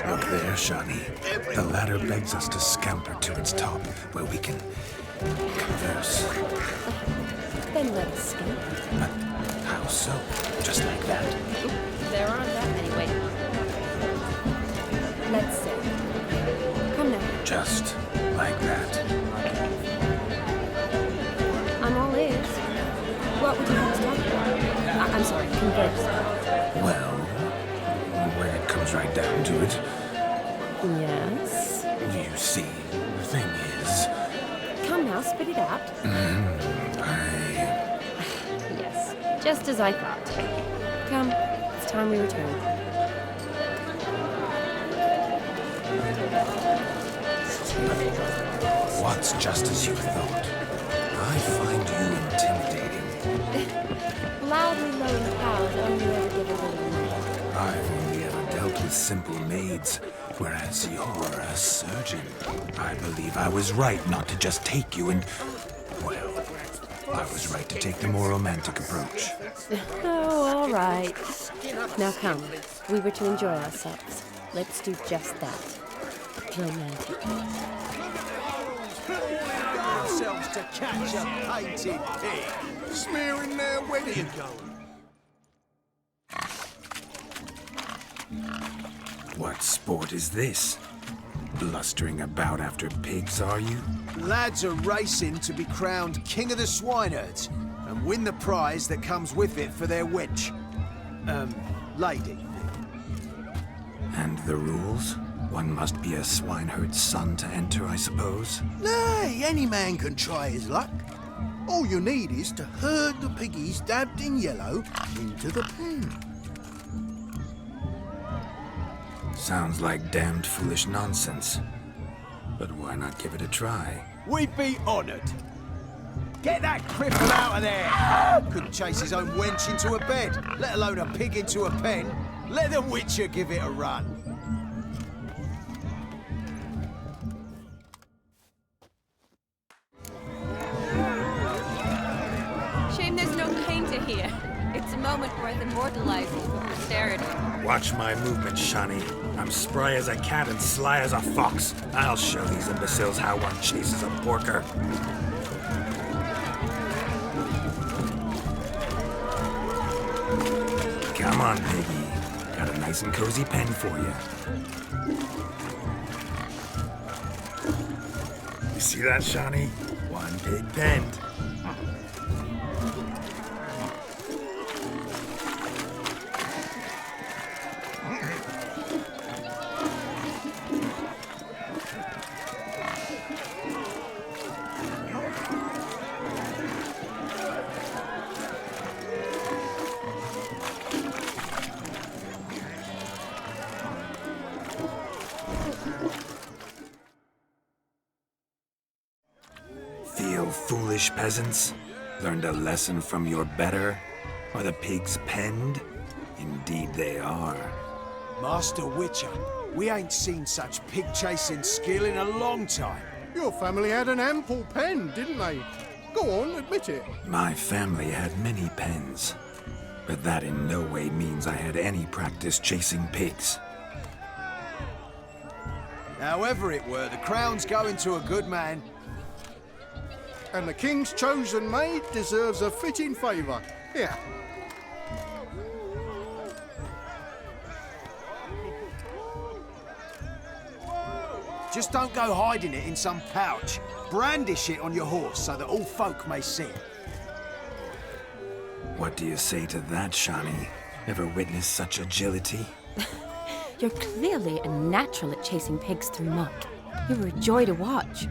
Look there, Shani. The ladder begs us to scamper to its top, where we can converse. Then let us skip. But how so? Just like that? Oop, there aren't that many. Wait. Let's see. Come now. Just like that. I'm all ears. What would you like to talk about? I'm sorry, converse. Well, when it comes right down to it, Yes? you see, the thing is, Come now, spit it out. Yes, just as I thought. Come, it's time we return. What's just as you thought? I find you intimidating. Loudly lowing cows only ever give a little more. I've only ever dealt with simple maids, whereas you're a surgeon. I believe I was right not to just take you and... Well, I was right to take the more romantic approach. Oh, all right. Now come, we were to enjoy ourselves. Let's do just that. Romantic. Ourselves to catch a painted pig, smearing their wedding going. What sport is this? Blustering about after pigs, are you? Lads are racing to be crowned king of the swineherds and win the prize that comes with it for their wench. Lady. And the rules? One must be a swineherd's son to enter, I suppose? Nay, any man can try his luck. All you need is to herd the piggies dabbed in yellow into the pen. Sounds like damned foolish nonsense. But why not give it a try? We'd be honoured. Get that cripple out of there! Couldn't chase his own wench into a bed, let alone a pig into a pen. Let the Witcher give it a run. Shame there's no painter here. It's a moment worth immortalizing for posterity. Watch my movement, Shani. I'm spry as a cat and sly as a fox. I'll show these imbeciles how one chases a porker. Come on, piggy. Got a nice and cozy pen for you. You see that, Shani? One pig penned. Feel foolish, peasants? Learned a lesson from your better? Are the pigs penned? Indeed they are. Master Witcher, we ain't seen such pig-chasing skill in a long time. Your family had an ample pen, didn't they? Go on, admit it. My family had many pens, but that in no way means I had any practice chasing pigs. However it were, the crown's going to a good man. And the king's chosen maid deserves a fitting favour. Here. Just don't go hiding it in some pouch. Brandish it on your horse so that all folk may see it. What do you say to that, Shani? Ever witnessed such agility? You're clearly a natural at chasing pigs through muck. You were a joy to watch.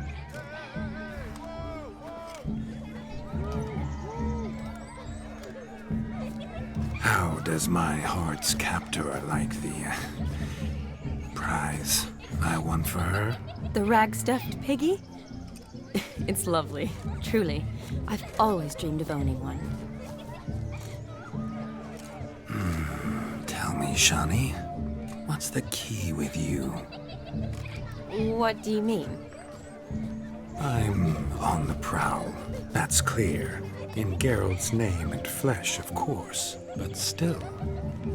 How does my heart's captor like the prize I won for her? The rag-stuffed piggy? It's lovely, truly. I've always dreamed of owning one. Tell me, Shani, what's the key with you? What do you mean? I'm on the prowl, that's clear. In Geralt's name and flesh, of course. But still,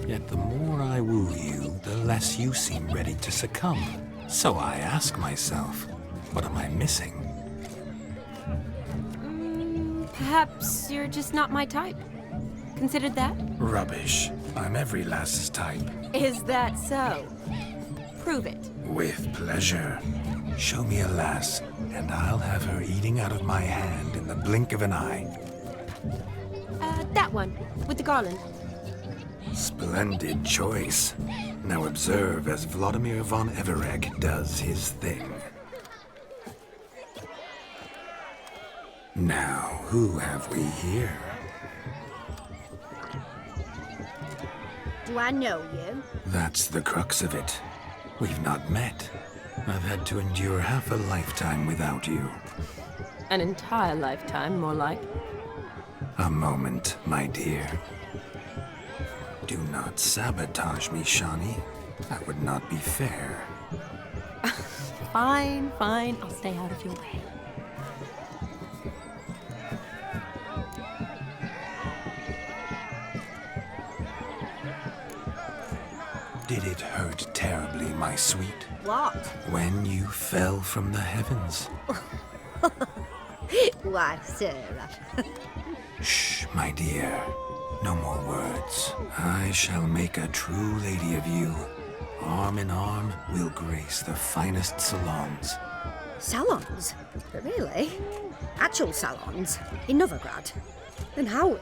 Yet the more I woo you, the less you seem ready to succumb. So I ask myself, what am I missing? Perhaps you're just not my type. Considered that? Rubbish. I'm every lass's type. Is that so? Prove it. With pleasure. Show me a lass, and I'll have her eating out of my hand in the blink of an eye. That one, with the garland. Splendid choice. Now observe as Vladimir von Everegg does his thing. Now, who have we here? Do I know you? That's the crux of it. We've not met. I've had to endure half a lifetime without you. An entire lifetime, more like. A moment, my dear. Do not sabotage me, Shawnee. That would not be fair. Fine, fine. I'll stay out of your way. Did it hurt terribly, my sweet? What? When you fell from the heavens? Why, Sarah. Shh, my dear. No more words. I shall make a true lady of you. Arm in arm, we'll grace the finest salons. Salons? Really? Actual salons? In Novigrad? Then how...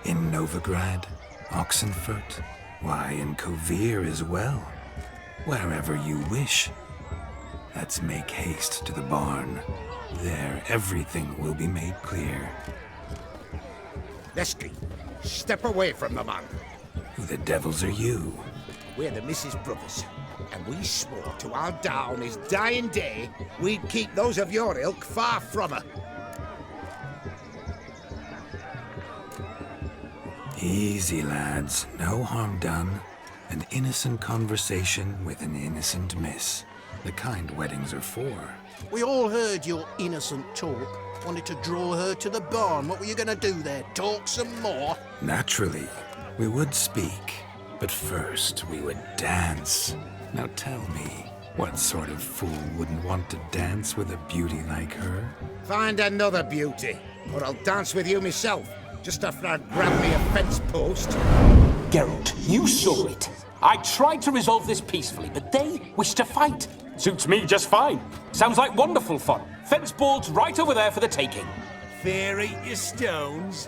In Novigrad, Oxenfurt, why, in Kovir as well. Wherever you wish. Let's make haste to the barn. There, everything will be made clear. Lesky, step away from the man. Who the devils are you? We're the Mrs. Brothers, and we swore to our down his dying day we'd keep those of your ilk far from her. Easy, lads. No harm done. An innocent conversation with an innocent miss. The kind weddings are for. We all heard your innocent talk. Wanted to draw her to the barn. What were you going to do there? Talk some more? Naturally, we would speak. But first, we would dance. Now tell me, what sort of fool wouldn't want to dance with a beauty like her? Find another beauty, or I'll dance with you myself, just after I grab me a fence post. Geralt, you saw it. I tried to resolve this peacefully, but they wish to fight. Suits me just fine. Sounds like wonderful fun. Fence boards right over there for the taking. Fear eat your stones.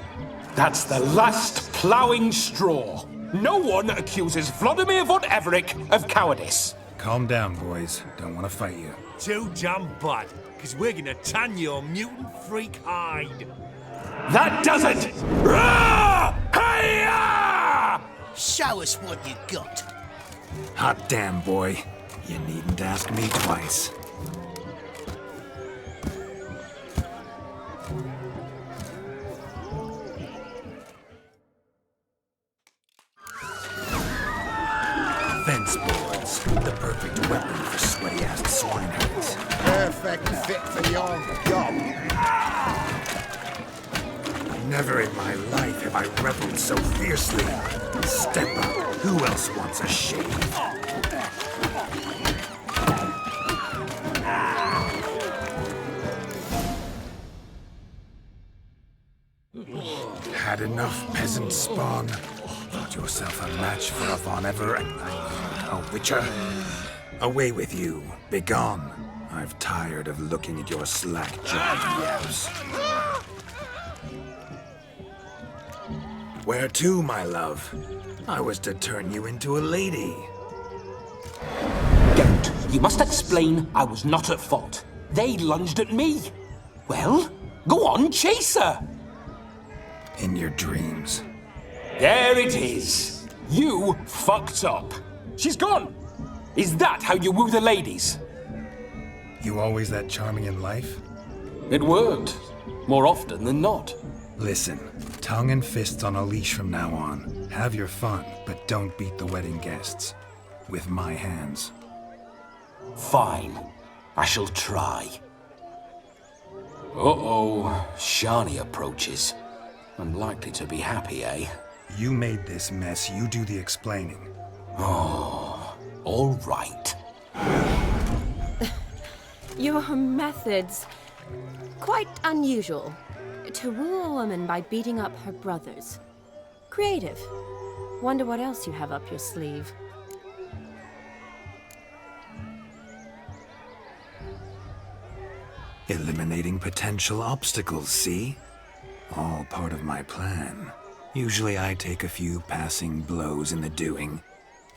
That's the last ploughing straw. No one accuses Vladimir von Everegg of cowardice. Calm down, boys. Don't want to fight you. Too damn bad, because we're gonna tan your mutant freak hide. That does it! Rah! Hi-ya! Show us what you got. Hot damn, boy. You needn't ask me twice. Fence boards, the perfect weapon for sweaty-ass swineherds. Perfect fit for your job. Never in my life have I reveled so fiercely. Step up. Who else wants a shave? Had enough, peasant spawn. Thought yourself a match for a Von Everegg, a witcher. Away with you. Begone. I've tired of looking at your slack-jawed yaps. Where to, my love? I was to turn you into a lady. Geralt, you must explain I was not at fault. They lunged at me. Well, go on, chase her. In your dreams. There it is. You fucked up. She's gone. Is that how you woo the ladies? You always that charming in life? It worked. More often than not. Listen, tongue and fists on a leash from now on. Have your fun, but don't beat the wedding guests. With my hands. Fine. I shall try. Uh-oh. Shani approaches. Unlikely to be happy, eh? You made this mess, you do the explaining. Oh, all right. Your methods, quite unusual. To rule a woman by beating up her brothers. Creative. Wonder what else you have up your sleeve. Eliminating potential obstacles, see? All part of my plan. Usually I take a few passing blows in the doing,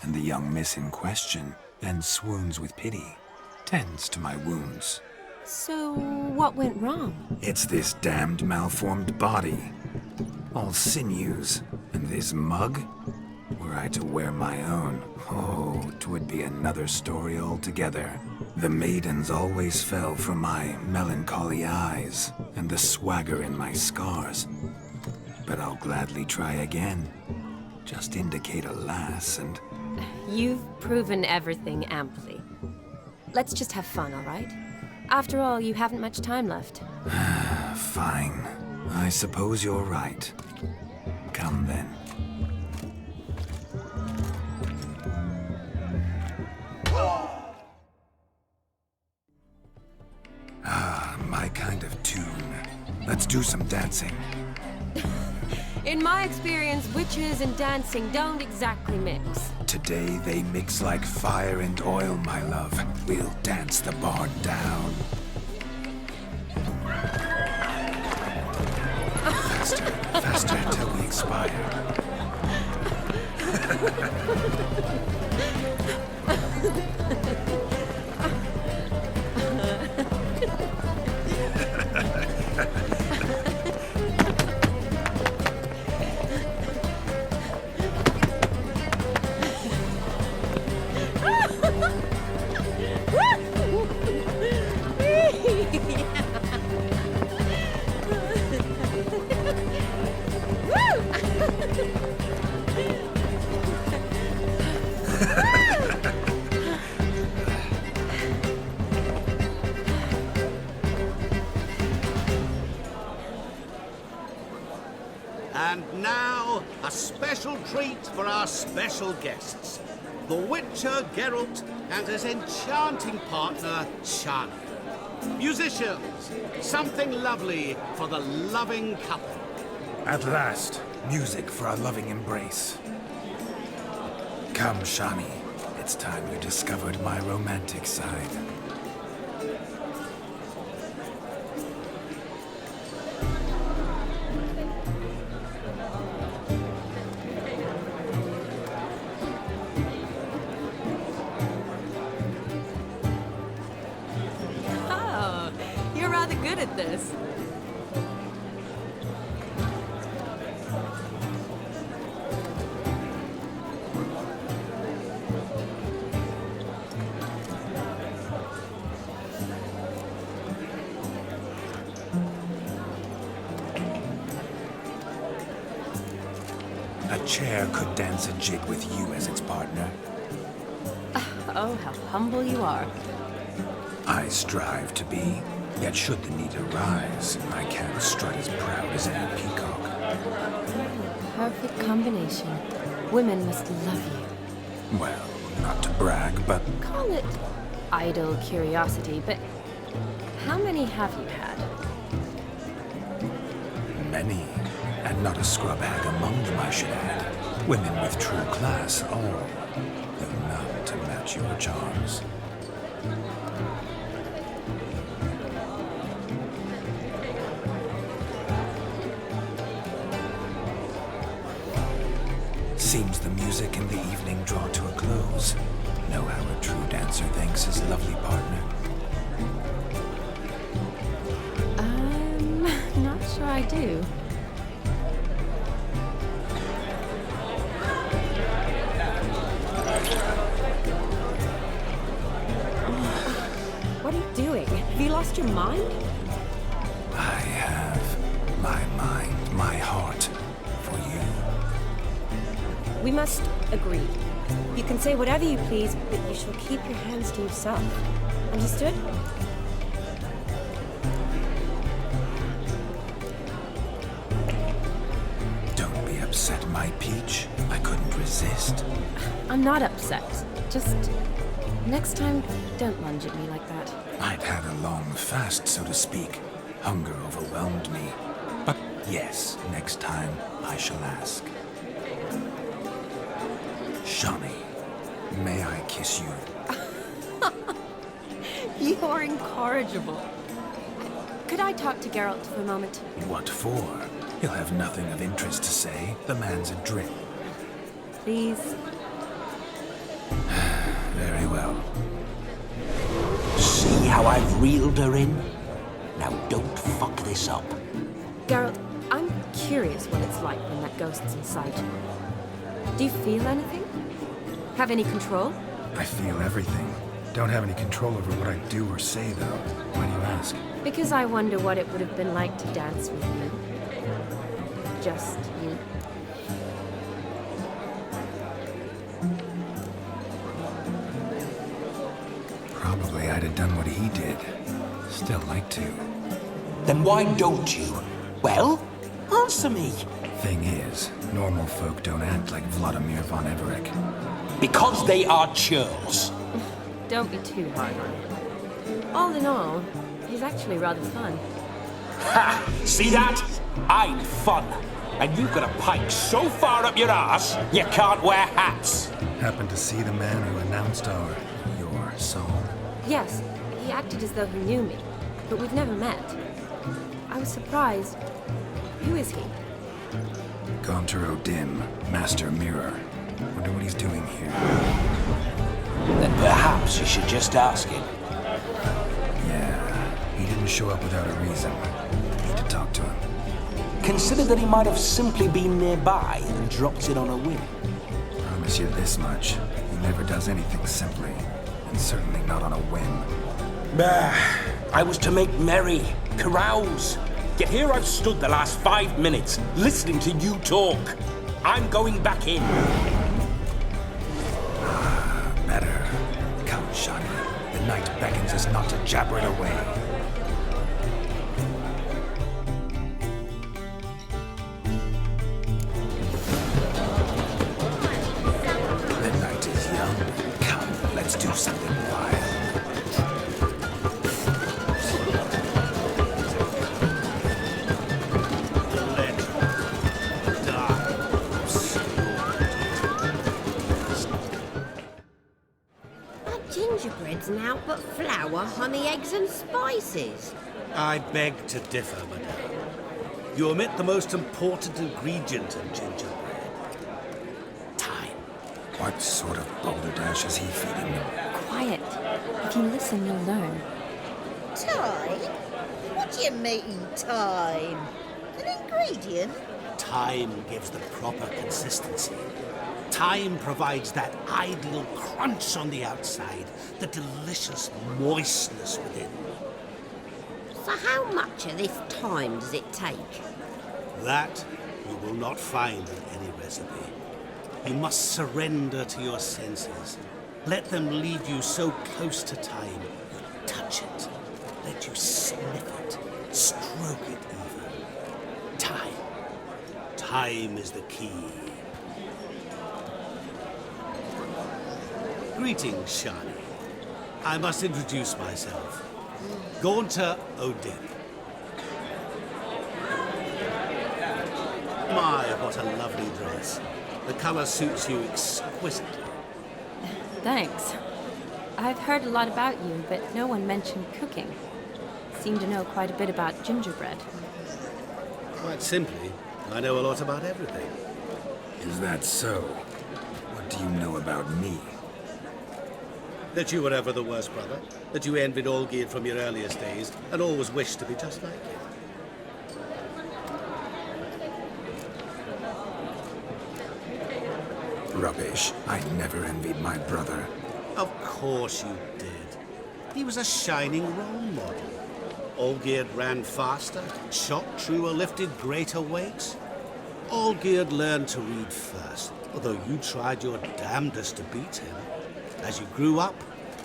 and the young miss in question then swoons with pity, tends to my wounds. So, what went wrong? It's this damned malformed body. All sinews, and this mug? Were I to wear my own, oh, 'twould be another story altogether. The maidens always fell for my melancholy eyes, and the swagger in my scars. But I'll gladly try again. Just indicate a lass, and You've proven everything amply. Let's just have fun, all right? After all, you haven't much time left. fine. I suppose you're right. Come then. My kind of tune. Let's do some dancing. In my experience, witches and dancing don't exactly mix. Today they mix like fire and oil, my love. We'll dance the barn down. Faster, faster till we expire. And now, a special treat for our special guests. The Witcher Geralt and his enchanting partner, Shani. Musicians, something lovely for the loving couple. At last, music for our loving embrace. Come, Shani. It's time you discovered my romantic side. Oh, you're rather good at this. A chair could dance a jig with you as its partner. Oh, how humble you are. I strive to be, yet should the need arise, I can't strut as proud as any peacock. Perfect combination. Women must love you. Well, not to brag, but Call it idle curiosity, but how many have you had? many, and not a scrub hag among them, I should add. Women with true class, all, though none to match your charms. Seems the music and the evening draw to a close. Know how a true dancer thanks his lovely partner. Not sure I do. What are you doing? Have you lost your mind? I have my mind, my heart for you. We must agree. You can say whatever you please, but you shall keep your hands to yourself. Understood? Don't be upset, my peach. I couldn't resist. I'm not upset. Just next time, don't lunge at me like that. I'd had a long fast, so to speak. Hunger overwhelmed me. But yes, next time I shall ask. Shawnee, may I kiss you? You're incorrigible. Could I talk to Geralt for a moment? What for? He'll have nothing of interest to say. The man's adrift. Please? Very well. See how I've reeled her in? Now don't fuck this up. Geralt, I'm curious what it's like when that ghost's inside you. Do you feel anything? Have any control? I feel everything. Don't have any control over what I do or say, though. Why do you ask? Because I wonder what it would have been like to dance with you. Just you. Probably I'd have done what he did. Still like to. Then why don't you? Well, answer me. Thing is, normal folk don't act like Vladimir von Everett. Because they are churls. Don't be too hard on him. All in all, he's actually rather fun. Ha! See that? I'm fun. And you've got a pike so far up your ass, you can't wear hats. Happened to see the man who announced your song? Yes, he acted as though he knew me, but we've never met. I was surprised. Who is he? Gaunter O'Dim, Master Mirror. Wonder what he's doing here. Then perhaps you should just ask him. Yeah, he didn't show up without a reason. Need to talk to him. Consider that he might have simply been nearby and dropped it on a whim. Promise you this much. He never does anything simply. And certainly not on a whim. Bah! I was to make merry, carouse. Yet here I've stood the last 5 minutes, listening to you talk. I'm going back in. Better. Come, Shawnee. The night beckons us not to jabber it away. The night is young. Come, let's do something wild. Gingerbread's naught but flour, honey, eggs and spices. I beg to differ, madame. You omit the most important ingredient in gingerbread. Time. What sort of balderdash is he feeding them? Quiet. If you listen, you'll learn. Time? What do you mean, time? An ingredient? Time gives the proper consistency. Time provides that ideal crunch on the outside, the delicious moistness within. So how much of this time does it take? That you will not find in any recipe. You must surrender to your senses. Let them lead you so close to time, you touch it. Let you sniff it, stroke it even. Time. Time is the key. Greetings, Shawnee. I must introduce myself. Gaunter O'Dim. My, what a lovely dress. The color suits you exquisitely. Thanks. I've heard a lot about you, but no one mentioned cooking. Seem to know quite a bit about gingerbread. Quite simply, I know a lot about everything. Is that so? What do you know about me? That you were ever the worst brother, that you envied Olgierd from your earliest days, and always wished to be just like him. Rubbish. I never envied my brother. Of course you did. He was a shining role model. Olgierd ran faster, shot truer, lifted greater weights. Olgierd learned to read first, although you tried your damnedest to beat him. As you grew up,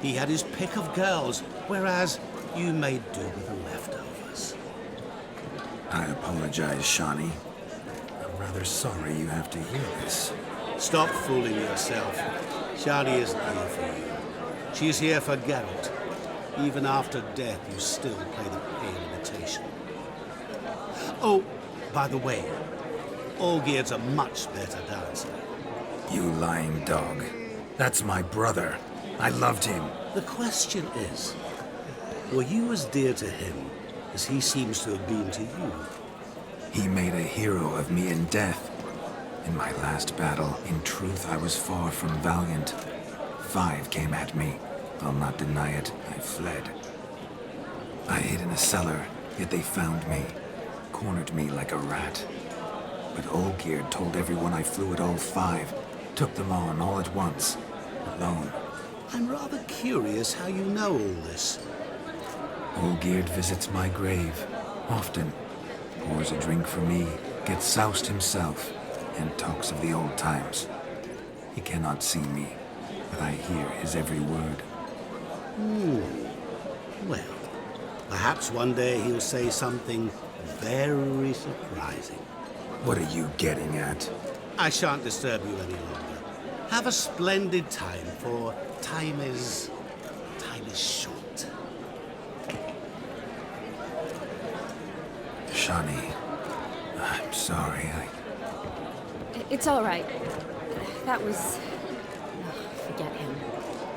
he had his pick of girls, whereas you made do with the leftovers. I apologize, Shawnee. rather sorry you have to hear this. Stop fooling yourself. Shani isn't here for you. She's here for Geralt. Even after death, you still play the pale imitation. Oh, by the way, Olgierd's a much better dancer. You lying dog. That's my brother. I loved him. The question is, were you as dear to him as he seems to have been to you? He made a hero of me in death. In my last battle, in truth, I was far from valiant. 5 came at me. I'll not deny it, I fled. I hid in a cellar, yet they found me. Cornered me like a rat. But Olgierd told everyone I flew at all 5. Took them on all at once. Alone. I'm rather curious how you know all this. Olgierd visits my grave. Often. Pours a drink for me. Gets soused himself. And talks of the old times. He cannot see me. But I hear his every word. Well, perhaps one day he'll say something very surprising. What are you getting at? I shan't disturb you any longer. Have a splendid time, for time is short. Shani, I'm sorry, It's all right. That was... oh, forget him.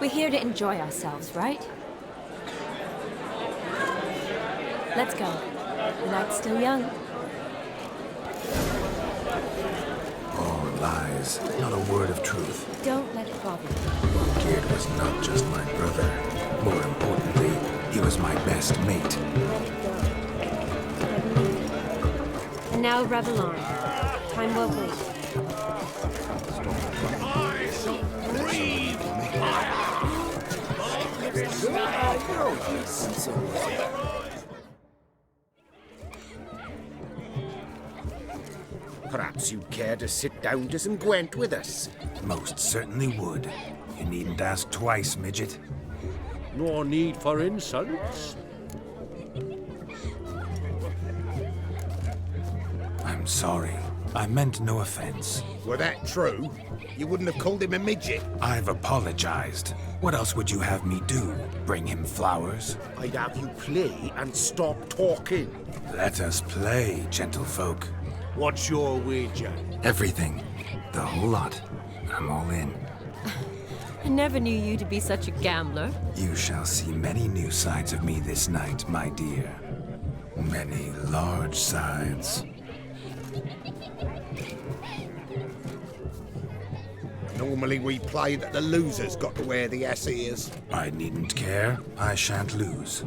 We're here to enjoy ourselves, right? Let's go. The night's still young. All lies, not a word of truth. Don't let it bother you. Olgierd was not just my brother. More importantly, he was my best mate. Let it go. I believe it. And now revel on. Time well wasted. Perhaps you'd care to sit down to some Gwent with us. Most certainly would. You needn't ask twice, midget. No need for insults. I'm sorry. I meant no offense. Were that true, you wouldn't have called him a midget. I've apologized. What else would you have me do? Bring him flowers? I'd have you play and stop talking. Let us play, gentlefolk. What's your wager? Everything. The whole lot. I'm all in. I never knew you to be such a gambler. You shall see many new sides of me this night, my dear. Many large sides. Normally we play that the loser's got to wear the ass ears. I needn't care. I shan't lose.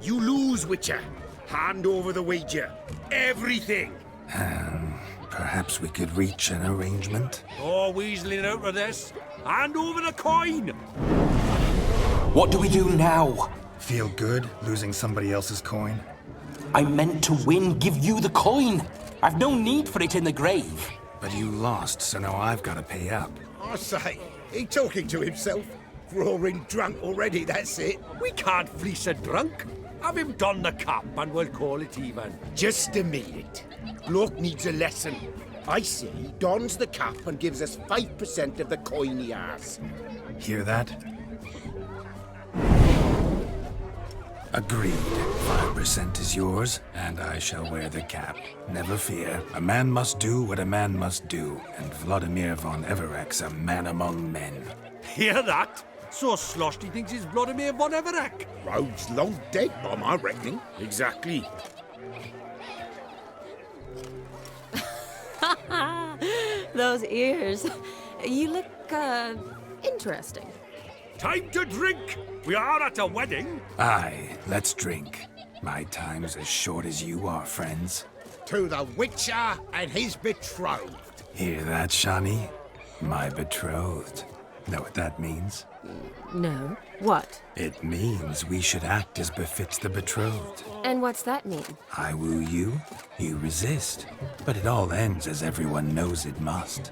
You lose, Witcher. Hand over the wager. Everything. Perhaps we could reach an arrangement? Oh, weaseling out of this. Hand over the coin. What do we do now? Feel good losing somebody else's coin? I meant to win, give you the coin. I've no need for it in the grave. But you lost, so now I've got to pay up. I say, he talking to himself. Roaring drunk already, that's it. We can't fleece a drunk. Have him don the cap and we'll call it even. Just a minute. Bloke needs a lesson. I say he dons the cap and gives us 5% of the coin he has. Hear that? Agreed. 5% is yours, and I shall wear the cap. Never fear. A man must do what a man must do, and Vladimir von Everek's a man among men. Hear that? So sloshed he thinks he's Vladimir von Everek. Rogue's long dead, by my reckoning. Exactly. Those ears. You look, interesting. Time to drink. We are at a wedding. Aye, let's drink. My time's as short as you are, friends. To the Witcher and his betrothed. Hear that, Shani? My betrothed. Know what that means? No. What? It means we should act as befits the betrothed. And what's that mean? I woo you, you resist. But it all ends as everyone knows it must.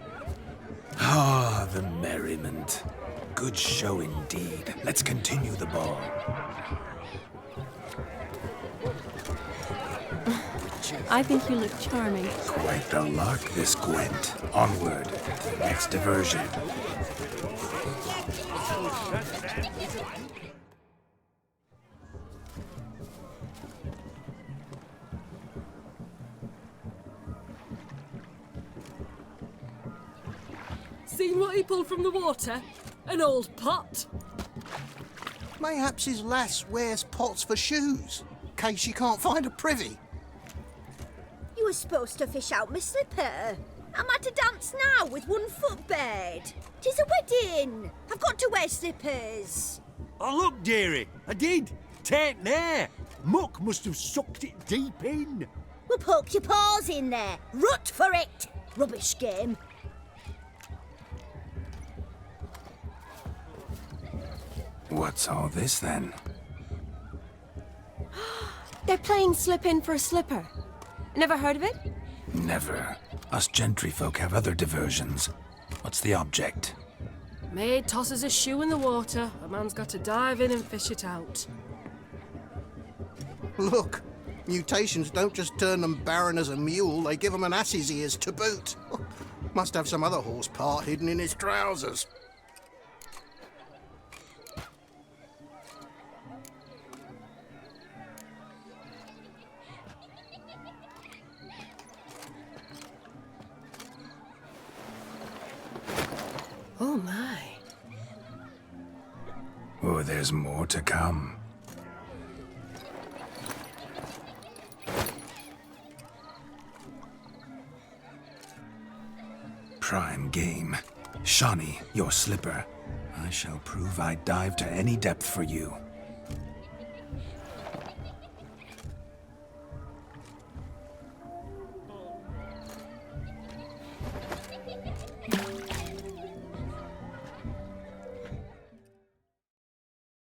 Ah, the merriment. Good show indeed. Let's continue the ball. I think you look charming. Quite the lark, this Gwent. Onward to the next diversion. Seen what he pulled from the water? An old pot. Mayhaps his lass wears pots for shoes, in case she can't find a privy. You were supposed to fish out my slipper. I'm at a dance now with one foot bared. 'Tis a wedding. I've got to wear slippers. Oh, look, dearie. I did. Tain't there. Muck must have sucked it deep in. Well, poke your paws in there. Rut for it. Rubbish game. What's all this then? They're playing slip in for a slipper. Never heard of it? Never. Us gentry folk have other diversions. What's the object? Maid tosses a shoe in the water. A man's got to dive in and fish it out. Look, mutations don't just turn them barren as a mule, they give them an ass's ears to boot. Must have some other horse part hidden in his trousers. Oh my. Oh, there's more to come. Prime game. Shawnee, your slipper. I shall prove I dive to any depth for you.